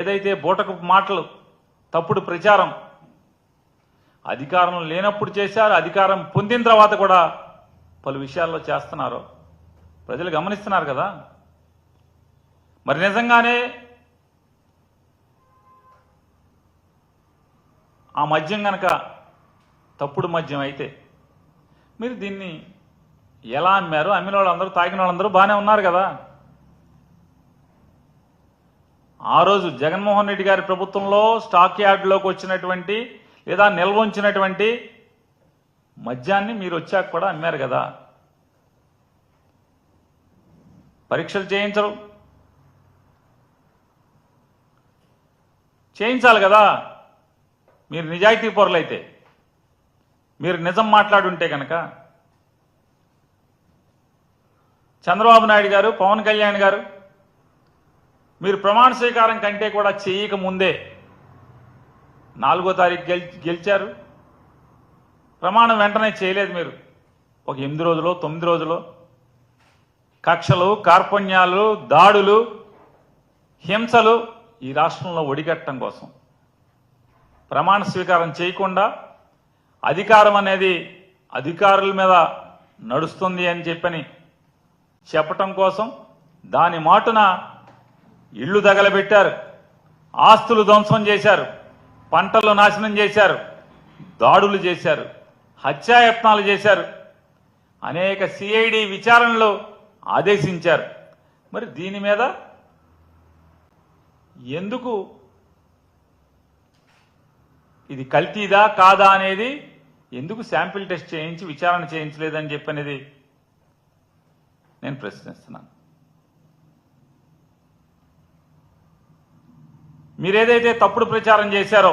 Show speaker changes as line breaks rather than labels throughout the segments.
ఏదైతే బూటకు మాటలు, తప్పుడు ప్రచారం అధికారం లేనప్పుడు చేశారు, అధికారం పొందిన తర్వాత కూడా పలు విషయాల్లో చేస్తున్నారు. ప్రజలు గమనిస్తున్నారు కదా. మరి నిజంగానే ఆ మద్యం గనక తప్పుడు మద్యం అయితే మీరు దీన్ని ఎలా అమ్మారు? అమ్మిన వాళ్ళందరూ, తాగిన వాళ్ళందరూ బాగానే ఉన్నారు కదా. ఆ రోజు జగన్మోహన్ రెడ్డి గారి ప్రభుత్వంలో స్టాక్ యార్డులోకి వచ్చినటువంటి లేదా నిల్వ ఉంచినటువంటి మద్యాన్ని మీరు వచ్చాక కూడా అమ్మారు కదా. పరీక్షలు చేయించరు, చేయించాలి కదా. మీరు నిజాయితీ పరులైతే, మీరు నిజం మాట్లాడుంటే కనుక చంద్రబాబు నాయుడు గారు, పవన్ కళ్యాణ్ గారు మీరు ప్రమాణ స్వీకారం కంటే కూడా చేయక ముందే 4వ తారీఖు గెలిచారు. ప్రమాణం వెంటనే చేయలేదు. మీరు ఒక 8 రోజులు 9 రోజులు కక్షలు, కార్పణ్యాలు, దాడులు, హింసలు ఈ రాష్ట్రంలో ఒడిగట్టడం కోసం ప్రమాణ స్వీకారం చేయకుండా అధికారం అనేది అధికారుల మీద నడుస్తుంది అని చెప్పటం కోసం దాని మాటున ఇళ్లు తగలబెట్టారు, ఆస్తులు ధ్వంసం చేశారు, పంటలు నాశనం చేశారు, దాడులు చేశారు, హత్యాయత్నాలు చేశారు, అనేక సిఐడి విచారణలు ఆదేశించారు. మరి దీని మీద ఎందుకు ఇది కల్తీదా కాదా అనేది ఎందుకు శాంపిల్ టెస్ట్ చేయించి విచారణ చేయించలేదని చెప్పనేది నేను ప్రశ్నిస్తున్నాను. మీరేదైతే తప్పుడు ప్రచారం చేశారో,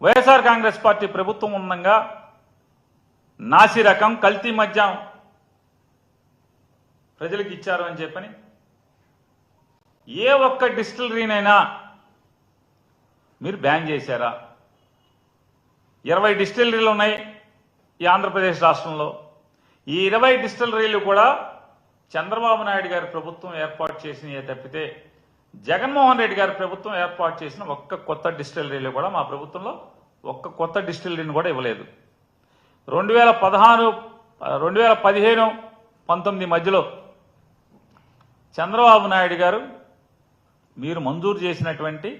వైఎస్ఆర్ కాంగ్రెస్ పార్టీ ప్రభుత్వం ఉండగా నాసి రకం కల్తీ మద్యం ప్రజలకు ఇచ్చారు అని చెప్పని ఏ ఒక్క డిస్టిలరీనైనా మీరు బ్యాన్ చేశారా? 20 డిస్టిలరీలు ఉన్నాయి ఈ ఆంధ్రప్రదేశ్ రాష్ట్రంలో. ఈ 20 డిస్టిలరీలు కూడా చంద్రబాబు నాయుడు గారి ప్రభుత్వం ఏర్పాటు చేసినయే తప్పితే జగన్మోహన్ రెడ్డి గారి ప్రభుత్వం ఏర్పాటు చేసిన ఒక్క కొత్త డిస్టిలరీలు కూడా మా ప్రభుత్వంలో ఒక్క కొత్త డిస్టిలరీని కూడా ఇవ్వలేదు. 2015, 19 మధ్యలో చంద్రబాబు నాయుడు గారు మీరు మంజూరు చేసినటువంటి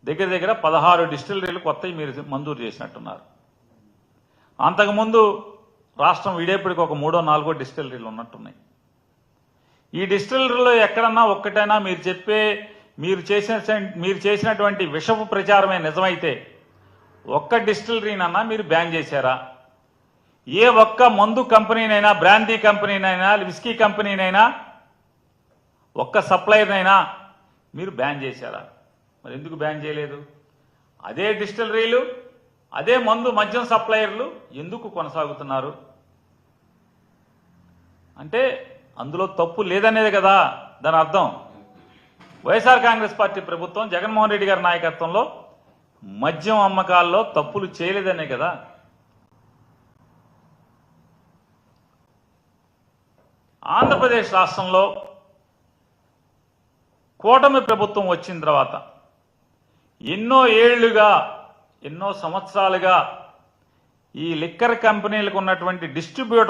దగ్గర 16 డిస్టిలరీలు కొత్తవి మీరు మంజూరు చేసినట్టున్నారు. అంతకుముందు రాష్ట్రం విడేపటికి ఒక 3, 4 డిస్టిలరీలు ఉన్నట్టున్నాయి. ఈ డిస్టిలరీలో ఎక్కడన్నా ఒక్కటైనా మీరు చేసినటువంటి విషపు ప్రచారమే నిజమైతే ఒక్క డిస్టిలరీనన్నా మీరు బ్యాన్ చేశారా? ఏ ఒక్క మందు కంపెనీనైనా, బ్రాందీ కంపెనీనైనా, విస్కీ కంపెనీనైనా, ఒక్క సప్లయర్నైనా మీరు బ్యాన్ చేశారా? మరి ఎందుకు బ్యాన్ చేయలేదు? అదే డిస్టిలరీలు, అదే మద్యం సప్లయర్లు ఎందుకు కొనసాగుతున్నారు? అంటే అందులో తప్పు లేదనేది కదా దాని అర్థం. వైఎస్ఆర్ కాంగ్రెస్ పార్టీ ప్రభుత్వం జగన్మోహన్ రెడ్డి గారి నాయకత్వంలో మద్యం అమ్మకాల్లో తప్పులు చేయలేదనే కదా. ఆంధ్రప్రదేశ్ రాష్ట్రంలో కూటమి ప్రభుత్వం వచ్చిన తర్వాత ఎన్నో ఏళ్లుగా, ఎన్నో సంవత్సరాలుగా ఈ లిక్కర్ కంపెనీలకు ఉన్నటువంటి డిస్ట్రిబ్యూటర్